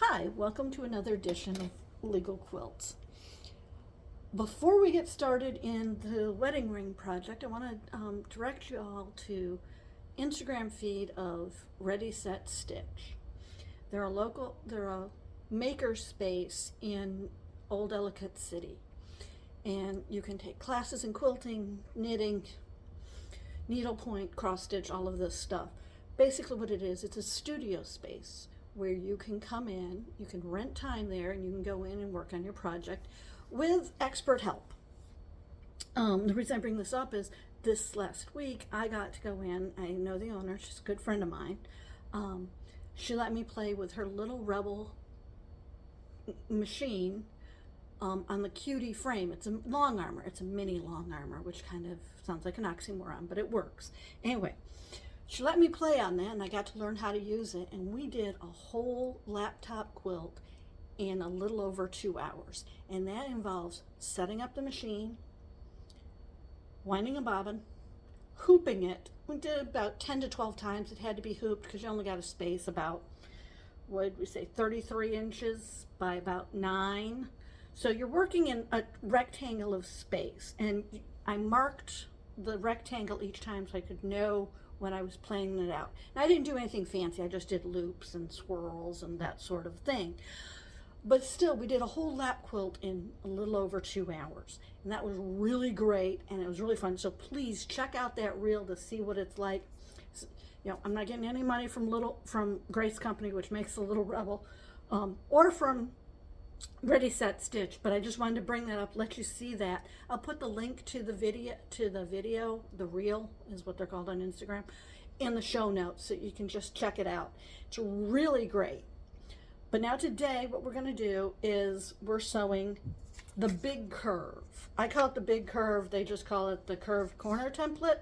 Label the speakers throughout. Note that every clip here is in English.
Speaker 1: Hi, welcome to another edition of Legal Quilts. Before we get started in the wedding ring project, I want to direct you all to Instagram feed of Ready Set Stitch. They're a maker space in Old Ellicott City, and you can take classes in quilting, knitting, needlepoint, cross stitch, all of this stuff. Basically what it is, it's a studio space where you can come in, you can rent time there, and you can go in and work on your project with expert help. The reason I bring this up is this last week I got to go in. I know the owner, she's a good friend of mine. She let me play with her little Rebel machine on the cutie frame. It's a long armor, it's a mini long armor, which kind of sounds like an oxymoron, but it works. Anyway, she let me play on that, and I got to learn how to use it, and we did a whole laptop quilt in a little over 2 hours. And that involves setting up the machine, winding a bobbin, hooping it. We did about 10 to 12 times. It had to be hooped because you only got a space about, what did we say, 33 inches by about 9. So you're working in a rectangle of space, and I marked the rectangle each time so I could know when I was playing it out. Now, I didn't do anything fancy. I just did loops and swirls and that sort of thing. But still, we did a whole lap quilt in a little over 2 hours. And that was really great, and it was really fun. So please check out that reel to see what it's like. You know, I'm not getting any money from Grace Company, which makes the Little Rebel, or from Ready Set Stitch, but I just wanted to bring that up, let you see that. I'll put the link to the video, the reel is what they're called on Instagram, in the show notes so you can just check it out. It's really great. But now today what we're going to do is we're sewing the big curve. I call it the big curve, they just call it the curved corner template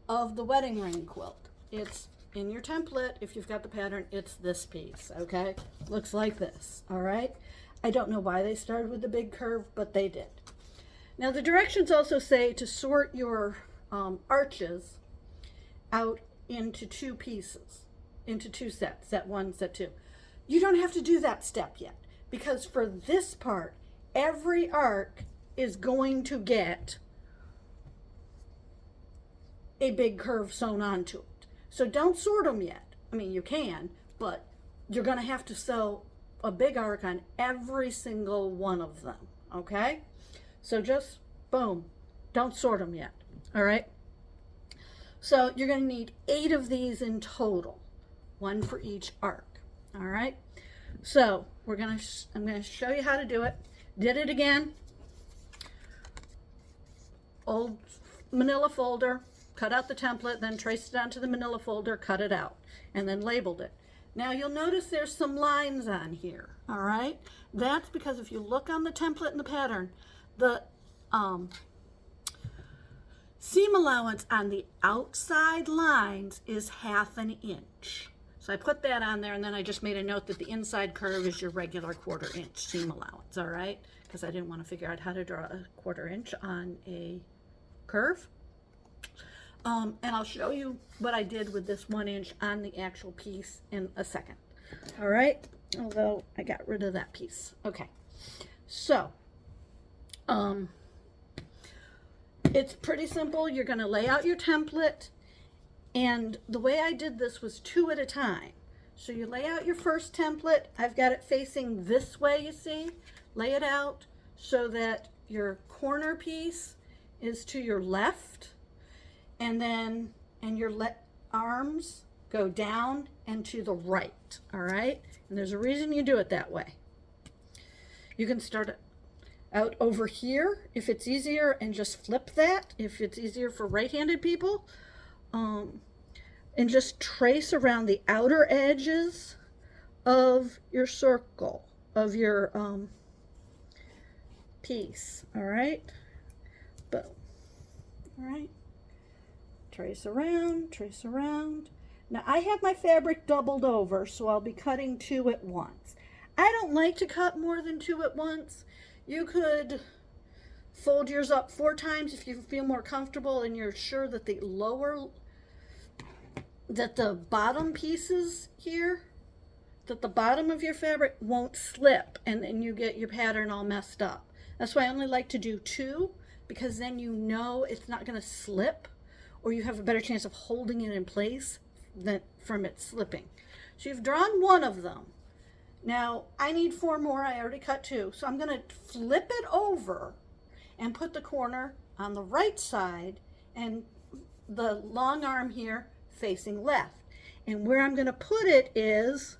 Speaker 1: of the wedding ring quilt. It's in your template, if you've got the pattern, it's this piece, okay? Looks like this, all right? I don't know why they started with the big curve, but they did. Now the directions also say to sort your arches out into 2 pieces, into 2 sets, set 1, set 2. You don't have to do that step yet, because for this part, every arc is going to get a big curve sewn onto it. So don't sort them yet. I mean, you can, but you're going to have to sew a big arc on every single one of them, okay? So just boom, don't sort them yet, all right? So you're going to need 8 of these in total, 1 for each arc, all right? So I'm going to show you how to do it. Did it again. Old manila folder, cut out the template, then traced it onto the manila folder, cut it out, and then labeled it. Now you'll notice there's some lines on here, all right? That's because if you look on the template and the pattern, the seam allowance on the outside lines is 1/2 inch. So I put that on there, and then I just made a note that the inside curve is your regular 1/4 inch seam allowance, all right? Because I didn't want to figure out how to draw a 1/4 inch on a curve. And I'll show you what I did with this 1 inch on the actual piece in a second. All right, although I got rid of that piece. Okay, so it's pretty simple. You're going to lay out your template, and the way I did this was 2 at a time. So you lay out your first template. I've got it facing this way, you see. Lay it out so that your corner piece is to your left, and your arms go down and to the right, all right? And there's a reason you do it that way. You can start out over here if it's easier, and just flip that if it's easier for right-handed people, and just trace around the outer edges of your circle, of your piece, all right? Boom, all right? Trace around, trace around. Now I have my fabric doubled over, so I'll be cutting 2 at once. I don't like to cut more than 2 at once. You could fold yours up 4 times if you feel more comfortable and you're sure that the bottom pieces here, that the bottom of your fabric won't slip and then you get your pattern all messed up. That's why I only like to do 2, because then you know it's not going to slip, or you have a better chance of holding it in place than from it slipping. So you've drawn 1 of them. Now I need 4 more. I already cut 2. So I'm going to flip it over and put the corner on the right side and the long arm here facing left. And where I'm going to put it is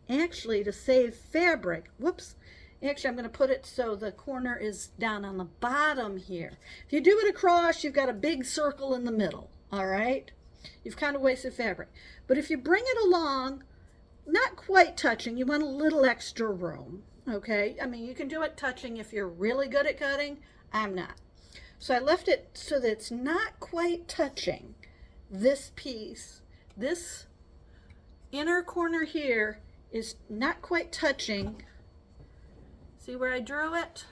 Speaker 1: actually to save fabric. Whoops. Actually, I'm going to put it so the corner is down on the bottom here. If you do it across, you've got a big circle in the middle. All right. You've kind of wasted fabric. But if you bring it along, not quite touching, you want a little extra room. Okay. I mean, you can do it touching if you're really good at cutting. I'm not. So I left it so that it's not quite touching this piece. This inner corner here is not quite touching. See where I drew it?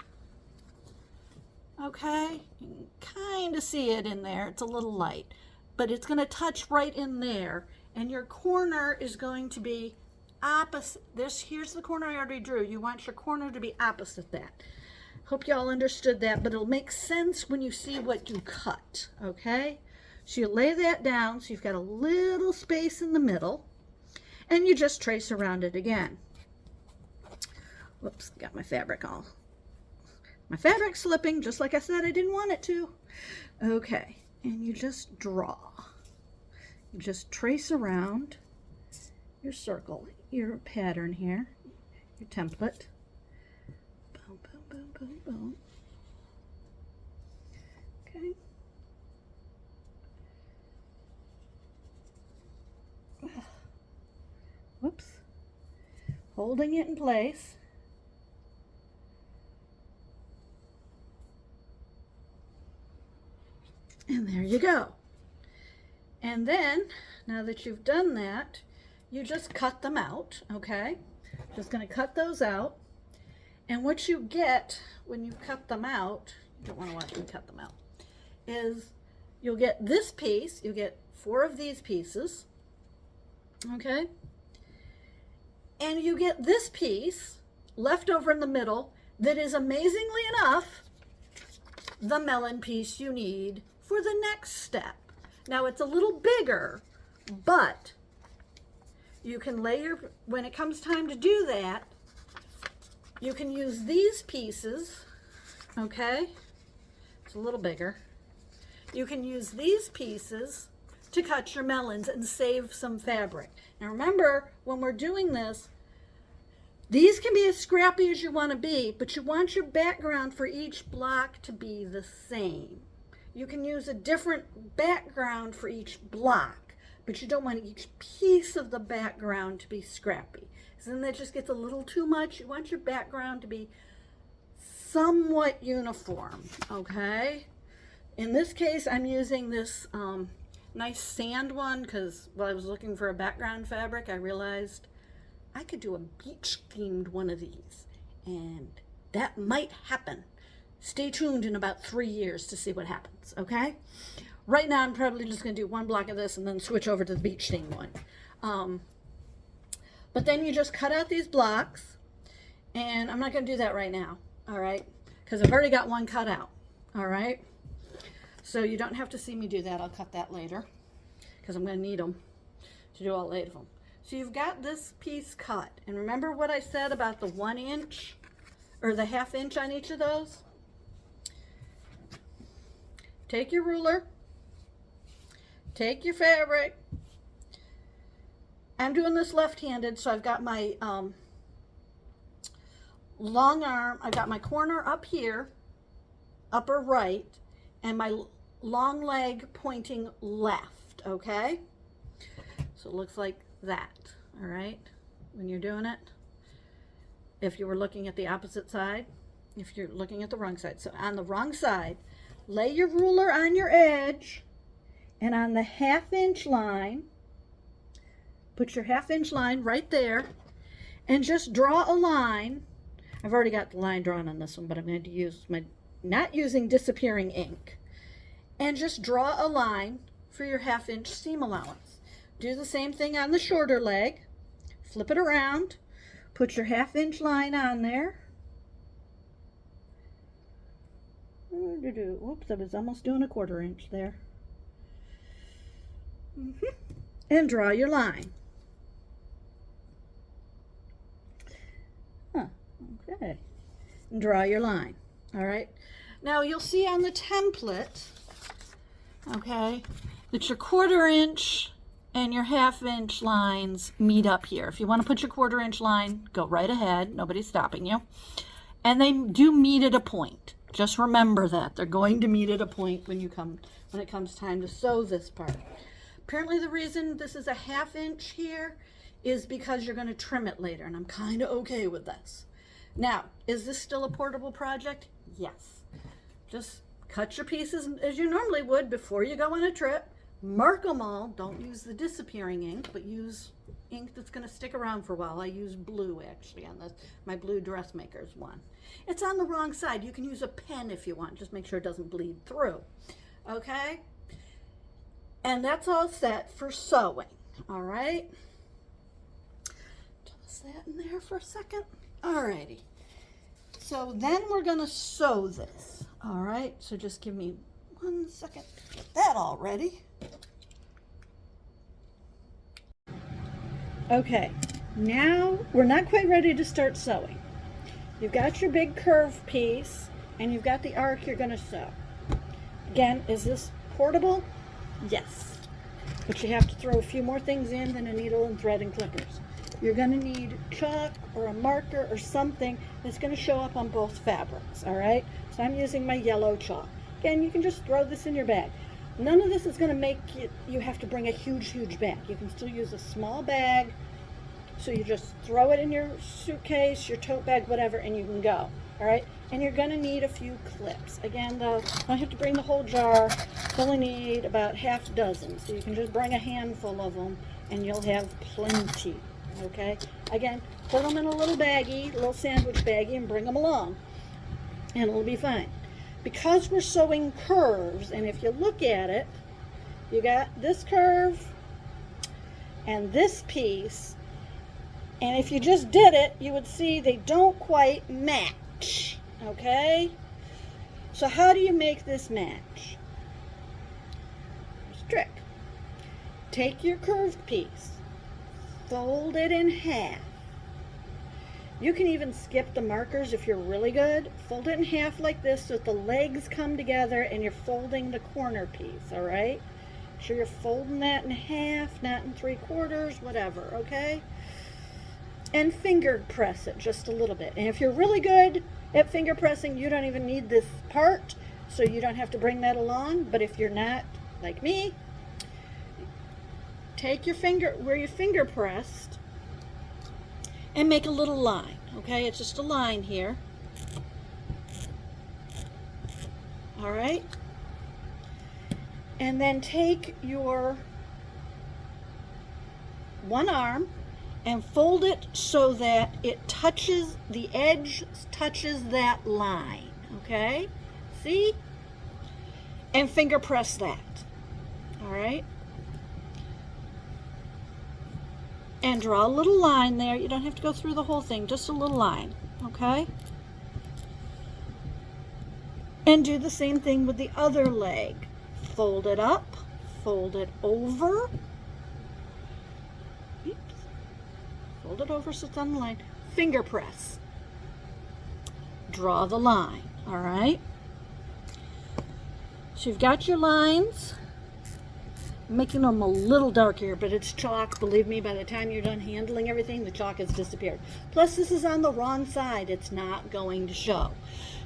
Speaker 1: Okay, you can kind of see it in there. It's a little light, but it's going to touch right in there, and your corner is going to be opposite. Here's the corner I already drew. You want your corner to be opposite that. Hope you all understood that, but it'll make sense when you see what you cut, okay? So you lay that down so you've got a little space in the middle, and you just trace around it again. Whoops, got my fabric all. My fabric slipping, just like I said I didn't want it to. Okay, and you just draw. You just trace around your circle, your pattern here, your template. Boom, boom, boom, boom, boom. Okay. Whoops. Holding it in place. And there you go. And then, now that you've done that, you just cut them out, okay? Just going to cut those out. And what you get when you cut them out, you don't want to watch me cut them out, is you'll get this piece, you'll get 4 of these pieces, okay? And you get this piece left over in the middle that is, amazingly enough, the melon piece you need for the next step. Now it's a little bigger, but you can layer, when it comes time to do that, you can use these pieces, okay? It's a little bigger. You can use these pieces to cut your melons and save some fabric. Now remember, when we're doing this, these can be as scrappy as you want to be, but you want your background for each block to be the same. You can use a different background for each block, but you don't want each piece of the background to be scrappy. So then that just gets a little too much. You want your background to be somewhat uniform, okay? In this case, I'm using this nice sand one because while I was looking for a background fabric, I realized I could do a beach themed one of these, and that might happen. Stay tuned in about 3 years to see what happens, okay? Right now, I'm probably just going to do 1 block of this and then switch over to the beach theme one. But then you just cut out these blocks, and I'm not going to do that right now, all right? Because I've already got 1 cut out, all right? So you don't have to see me do that. I'll cut that later because I'm going to need them to do all 8 of them. So you've got this piece cut. And remember what I said about the 1 inch or the 1/2 inch on each of those? Take your ruler, take your fabric. I'm doing this left-handed, so I've got my long arm, I've got my corner up here, upper right, and my long leg pointing left, okay? So it looks like that, all right, when you're doing it. If you were looking at the opposite side, if you're looking at the wrong side. So on the wrong side, lay your ruler on your edge, and on the 1/2 inch line, put your 1/2 inch line right there, and just draw a line. I've already got the line drawn on this one, but I'm going to use my, not using disappearing ink, and just draw a line for your 1/2 inch seam allowance. Do the same thing on the shorter leg. flip it around, put your 1/2 inch line on there. Whoops, I was almost doing a 1/4 inch there. And draw your line. Okay. And draw your line. All right. Now you'll see on the template, okay, that your 1/4 inch and your 1/2 inch lines meet up here. If you want to put your 1/4 inch line, go right ahead. Nobody's stopping you. And they do meet at a point. Just remember that. They're going to meet at a point when it comes time to sew this part. Apparently the reason this is a 1/2 inch here is because you're going to trim it later, and I'm kind of okay with this. Now, is this still a portable project? Yes. Just cut your pieces as you normally would before you go on a trip. Mark them all. Don't use the disappearing ink, but use ink that's going to stick around for a while. I use blue actually on this, my blue dressmaker's one. It's on the wrong side. You can use a pen if you want. Just make sure it doesn't bleed through. Okay? And that's all set for sewing. All right? Toss that in there for a second. Alrighty. So then we're going to sew this. All right? So just give me 1 second to get that all ready. Okay. Now we're not quite ready to start sewing. You've got your big curve piece and you've got the arc you're going to sew. Again, is this portable? Yes. But you have to throw a few more things in than a needle and thread and clippers. You're going to need chalk or a marker or something that's going to show up on both fabrics, all right? So I'm using my yellow chalk. Again, you can just throw this in your bag. None of this is going to make you have to bring a huge bag. You can still use a small bag. So you just throw it in your suitcase, your tote bag, whatever, and you can go, all right? And you're going to need a few clips. Again, though, you don't have to bring the whole jar. You only need about 6 so you can just bring a handful of them, and you'll have plenty, okay? Again, put them in a little baggie, a little sandwich baggie, and bring them along, and it'll be fine. Because we're sewing curves, and if you look at it, you got this curve and this piece, and if you just did it, you would see they don't quite match, okay? So how do you make this match? There's a trick. Take your curved piece, fold it in half. You can even skip the markers if you're really good. Fold it in half like this so that the legs come together and you're folding the corner piece, all right? Make sure you're folding that in half, not in 3/4, whatever, okay? And finger press it just a little bit. And if you're really good at finger pressing, you don't even need this part, so you don't have to bring that along. But if you're not, like me, take your finger where you finger pressed and make a little line, okay? It's just a line here. All right? And then take your one arm and fold it so that it touches, the edge touches that line, okay? See? And finger press that, all right? And draw a little line there. You don't have to go through the whole thing, just a little line, okay? And do the same thing with the other leg. Fold it up, fold it over. Fold it over so it's on the line. Finger press. Draw the line, all right? So you've got your lines. I'm making them a little darker, but it's chalk. Believe me, by the time you're done handling everything, the chalk has disappeared. Plus, this is on the wrong side. It's not going to show.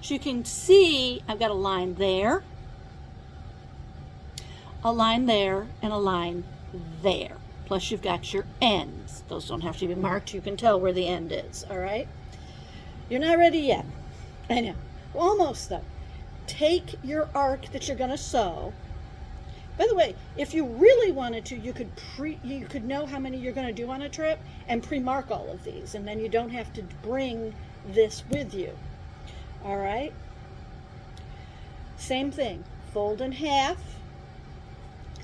Speaker 1: So you can see I've got a line there, and a line there. Plus, you've got your ends. Those don't have to be marked. You can tell where the end is, all right? You're not ready yet. I know. Well, almost, though. Take your arc that you're going to sew. By the way, if you really wanted to, you could know how many you're going to do on a trip and pre-mark all of these, and then you don't have to bring this with you. All right? Same thing. Fold in half.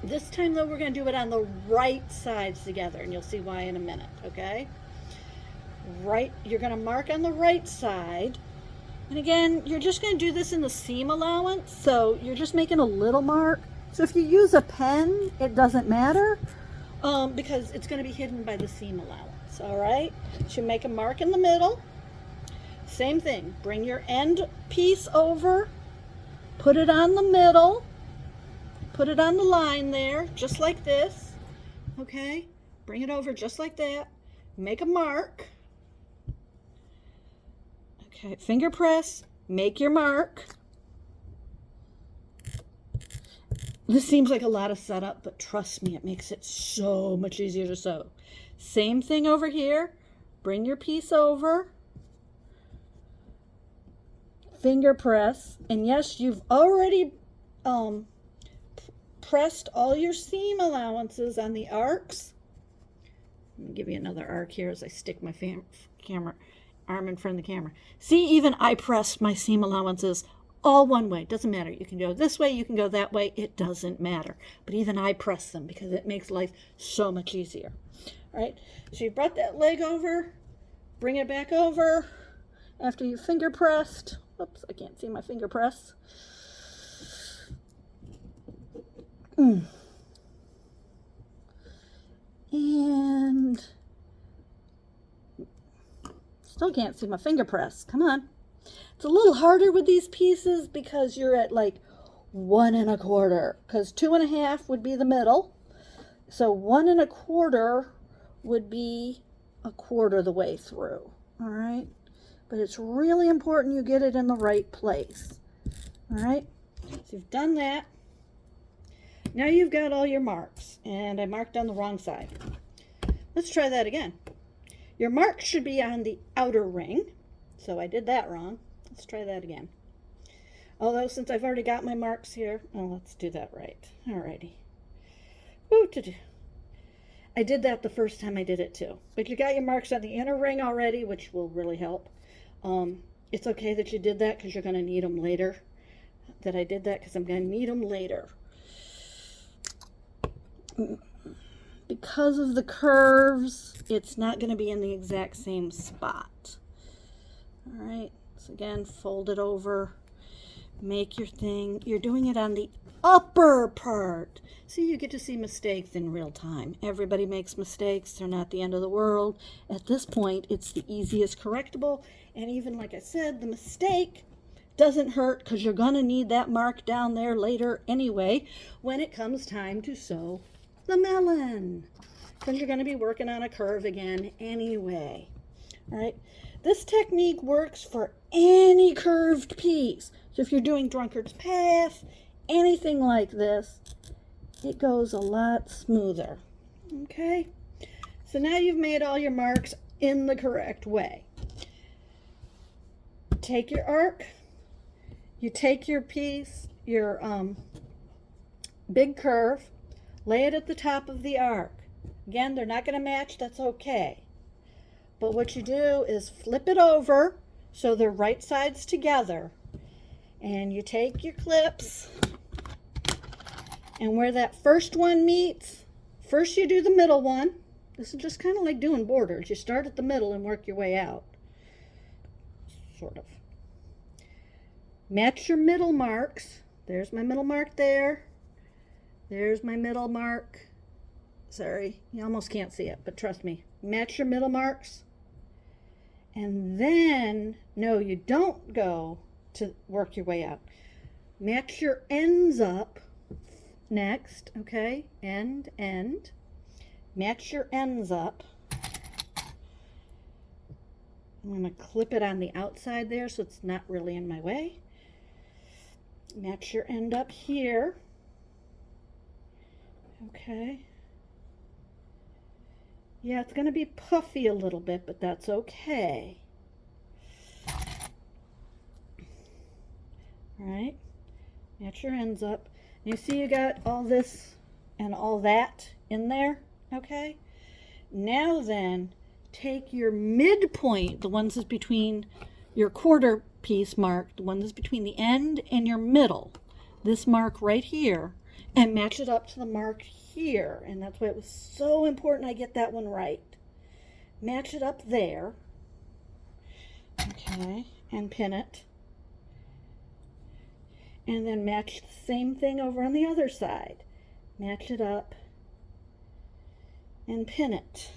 Speaker 1: This time, though, we're going to do it on the right sides together, and you'll see why in a minute, okay? right, you're going to mark on the right side. And again, you're just going to do this in the seam allowance, so you're just making a little mark. So if you use a pen, it doesn't matter, because it's going to be hidden by the seam allowance. All right, so you make a mark in the middle. Same thing, bring your end piece over, put it on the middle, put it on the line there, just like this. Okay, bring it over just like that, make a mark. Okay, finger press, make your mark. This seems like a lot of setup, but trust me, it makes it so much easier to sew. Same thing over here. Bring your piece over. Finger press. And yes, you've already pressed all your seam allowances on the arcs. Let me give you another arc here as I stick my camera arm in front of the camera. See, even I pressed my seam allowances all one way. Doesn't matter. You can go this way, you can go that way. It doesn't matter. But even I press them because it makes life so much easier. All right. So you brought that leg over, bring it back over after you finger pressed. Oops, I can't see my finger press. And still can't see my finger press. Come on. It's a little harder with these pieces because you're at like 1 1/4, because 2 1/2 would be the middle. So 1 1/4 would be 1/4 the way through. All right. But it's really important you get it in the right place. All right. So you've done that. Now you've got all your marks, and I marked on the wrong side. Let's try that again. Your mark should be on the outer ring. So I did that wrong. Let's try that again. Although since I've already got my marks here, let's do that right. Alrighty. I did that the first time I did it too. But you got your marks on the inner ring already, which will really help. It's okay that you did that because you're going to need them later. That I did that because I'm going to need them later. Because of the curves, it's not going to be in the exact same spot. All right, so again, fold it over, make your thing. You're doing it on the upper part. See, you get to see mistakes in real time. Everybody makes mistakes. They're not the end of the world. At this point, it's the easiest correctable. And even like I said, the mistake doesn't hurt because you're going to need that mark down there later anyway when it comes time to sew the melon, because you're going to be working on a curve again anyway. All right, this technique works for any curved piece. So if you're doing drunkard's path, anything like this, it goes a lot smoother. Okay, so now you've made all your marks in the correct way. Take your arc, you take your piece, your big curve, lay it at the top of the arc. Again, they're not going to match, that's okay. But what you do is flip it over so they're right sides together. And you take your clips, and where that first one meets, first you do the middle one. This is just kind of like doing borders. You start at the middle and work your way out. Sort of. Match your middle marks. There's my middle mark there. There's my middle mark. Sorry, you almost can't see it, but trust me. Match your middle marks. And then, no, you don't go to work your way out. Match your ends up next, okay? End, end. Match your ends up. I'm going to clip it on the outside there so it's not really in my way. Match your end up here. Okay. Yeah, it's going to be puffy a little bit, but that's okay. All right. Match your ends up. You see you got all this and all that in there, okay? Now then, take your midpoint, the ones that's between your quarter piece mark, the one that's between the end and your middle, this mark right here, and match it up to the mark here. And that's why it was so important I get that one right. Match it up there, Okay, and pin it. And then match the same thing over on the other side. Match it up and pin it.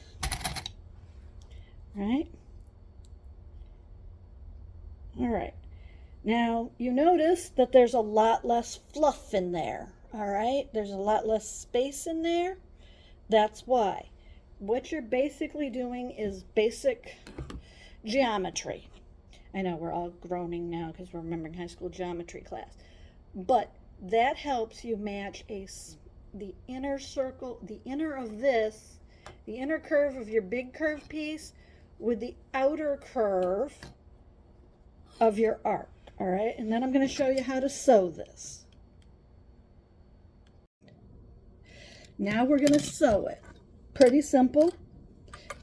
Speaker 1: Right? All right. Now, you notice that there's a lot less fluff in there. All right? There's a lot less space in there. That's why. What you're basically doing is basic geometry. I know we're all groaning now because we're remembering high school geometry class. But that helps you match the inner circle, the inner of this, the inner curve of your big curved piece with the outer curve of your arc. All right, and then I'm going to show you how to sew this. Now we're going to sew it. Pretty simple.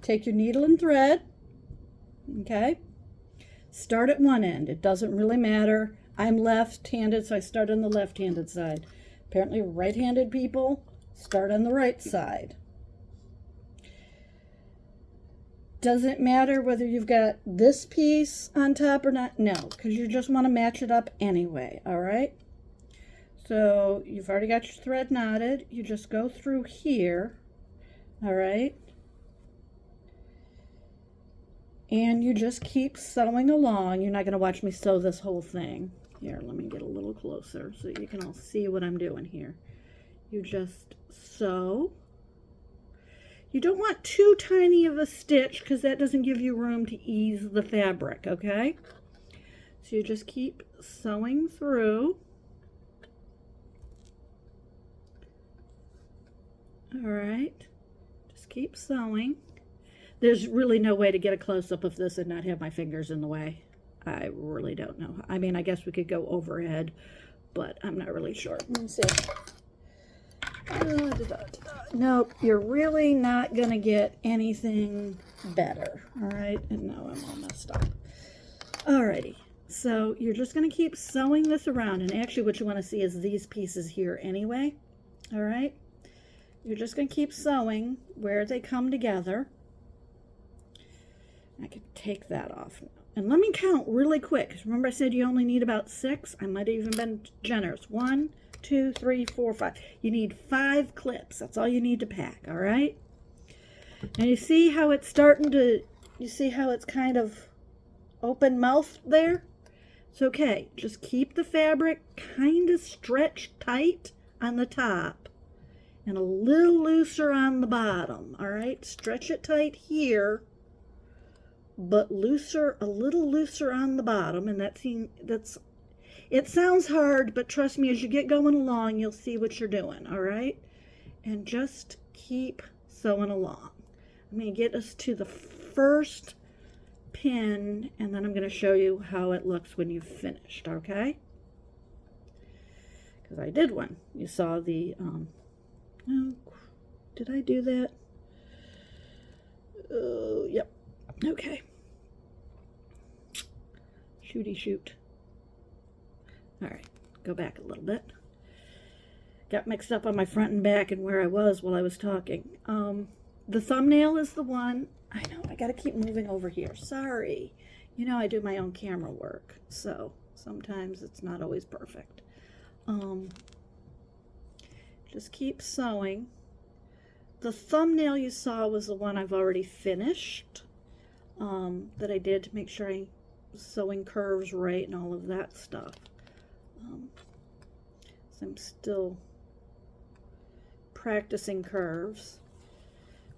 Speaker 1: Take your needle and thread. Okay. Start at one end. It doesn't really matter. I'm left-handed, so I start on the left-handed side. Apparently, right-handed people start on the right side. Doesn't matter whether you've got this piece on top or not. No, because you just want to match it up anyway, all right? So you've already got your thread knotted. You just go through here, all right? And you just keep sewing along. You're not going to watch me sew this whole thing. Here, let me get a little closer so you can all see what I'm doing here. You just sew. You don't want too tiny of a stitch because that doesn't give you room to ease the fabric, okay? So you just keep sewing through. All right. Just keep sewing. There's really no way to get a close-up of this and not have my fingers in the way. I really don't know. I mean, I guess we could go overhead, but I'm not really sure. Let me see. Nope, you're really not going to get anything better. All right, and now I'm all messed up. Alrighty, so you're just going to keep sewing this around, and actually what you want to see is these pieces here anyway. All right, you're just going to keep sewing where they come together. I could take that off now. And let me count really quick. Remember I said you only need about 6? I might have even been generous. 1, 2, 3, 4, 5. You need 5 clips. That's all you need to pack, all right? Now you see how it's starting to, you see how it's kind of open mouthed there? It's okay. Just keep the fabric kind of stretched tight on the top and a little looser on the bottom, all right? Stretch it tight here, but looser, a little looser on the bottom, and it sounds hard, but trust me, as you get going along, you'll see what you're doing, all right? And just keep sewing along. I'm going to get us to the first pin, and then I'm going to show you how it looks when you've finished, okay? Because I did one. You saw the, oh, did I do that? Oh, yep. Okay. Shooty shoot. All right, go back a little bit. Got mixed up on my front and back and where I was while I was talking. The thumbnail is the one. I know, I got to keep moving over here. Sorry. You know I do my own camera work, so sometimes it's not always perfect. Just keep sewing. The thumbnail you saw was the one I've already finished, that I did to make sure I was sewing curves right and all of that stuff. So I'm still practicing curves.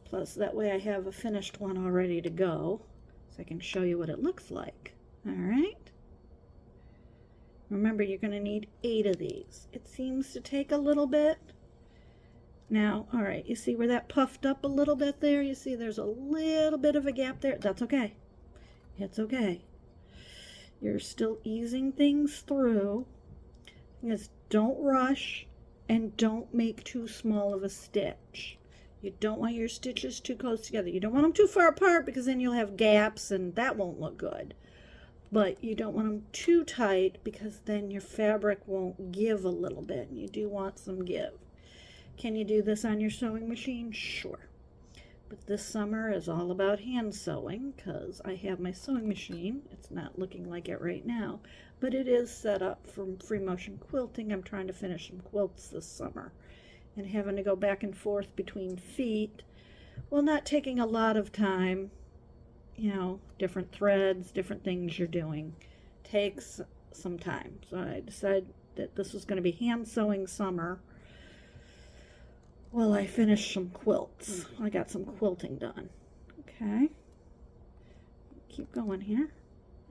Speaker 1: Plus, that way I have a finished one all ready to go, so I can show you what it looks like. All right? Remember, you're going to need 8 of these. It seems to take a little bit. Now, all right, you see where that puffed up a little bit there? You see there's a little bit of a gap there? That's okay. It's okay. You're still easing things through. Just don't rush and don't make too small of a stitch. You don't want your stitches too close together. You don't want them too far apart because then you'll have gaps and that won't look good. But you don't want them too tight because then your fabric won't give a little bit, and you do want some give. Can you do this on your sewing machine? Sure. But this summer is all about hand sewing because I have my sewing machine. It's not looking like it right now, but it is set up for free motion quilting. I'm trying to finish some quilts this summer and having to go back and forth between feet. Well, not taking a lot of time, you know, different threads, different things you're doing takes some time. So I decided that this was going to be hand sewing summer. Well, I finished some quilts. I got some quilting done. Okay. Keep going here.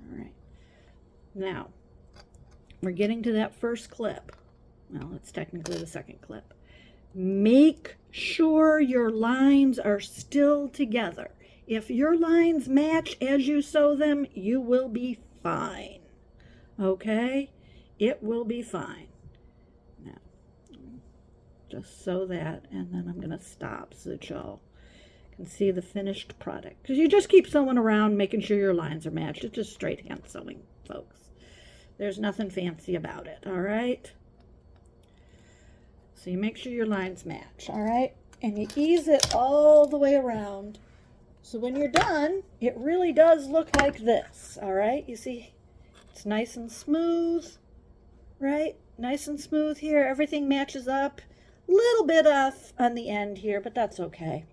Speaker 1: All right. Now, we're getting to that first clip. Well, it's technically the second clip. Make sure your lines are still together. If your lines match as you sew them, you will be fine. Okay? It will be fine. Now, just sew that, and then I'm going to stop so that y'all can see the finished product. Because you just keep sewing around, making sure your lines are matched. It's just straight hand sewing, folks. There's nothing fancy about it, all right? So you make sure your lines match, all right? And you ease it all the way around. So when you're done, it really does look like this, all right? You see, it's nice and smooth, right? Nice and smooth here. Everything matches up. Little bit off on the end here, but that's okay.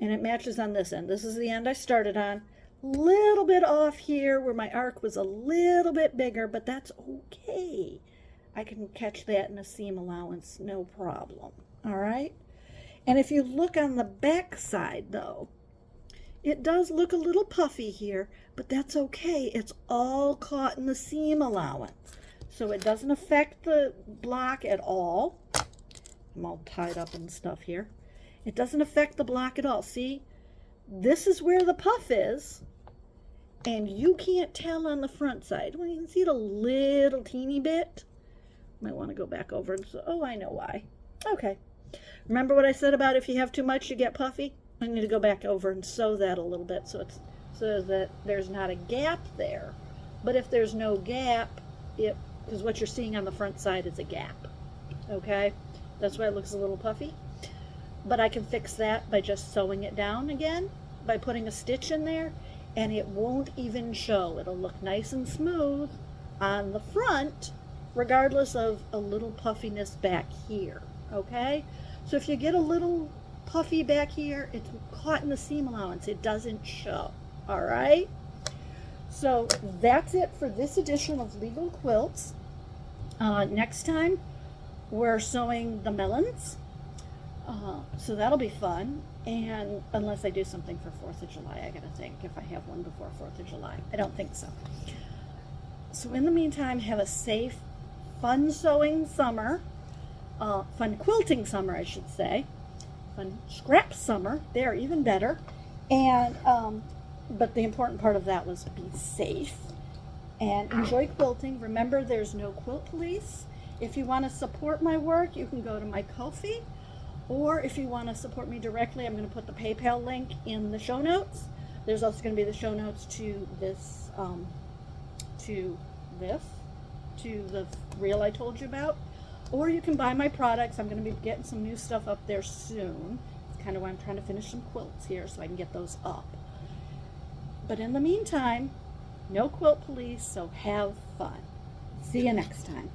Speaker 1: And it matches on this end. This is the end I started on. Little bit off here where my arc was a little bit bigger, but that's okay. I can catch that in a seam allowance, no problem. All right? And if you look on the back side, though, it does look a little puffy here, but that's okay. It's all caught in the seam allowance. So it doesn't affect the block at all. I'm all tied up and stuff here. It doesn't affect the block at all. See, this is where the puff is, and you can't tell on the front side. Well, you can see it a little teeny bit. Might want to go back over and say, oh, I know why. Okay. Remember what I said about if you have too much, you get puffy? I need to go back over and sew that a little bit so that there's not a gap there. But if there's no gap, because what you're seeing on the front side is a gap. Okay? That's why it looks a little puffy. But I can fix that by just sewing it down again, by putting a stitch in there, and it won't even show. It'll look nice and smooth on the front, regardless of a little puffiness back here, okay? So if you get a little puffy back here, it's caught in the seam allowance. It doesn't show, all right? So that's it for this edition of Legal Quilts. Next time, we're sewing the melons. So that'll be fun. And unless I do something for 4th of July, I gotta think if I have one before 4th of July. I don't think so. So in the meantime, have a safe, fun sewing summer, fun quilting summer, I should say, fun scrap summer, they're even better. And, but the important part of that was be safe and enjoy quilting. Remember, there's no quilt police. If you want to support my work, you can go to my Ko-fi, or if you want to support me directly, I'm going to put the PayPal link in the show notes. There's also going to be the show notes to this, to the reel I told you about. Or you can buy my products. I'm going to be getting some new stuff up there soon. It's kind of why I'm trying to finish some quilts here so I can get those up. But in the meantime, no quilt police, so have fun. See you next time.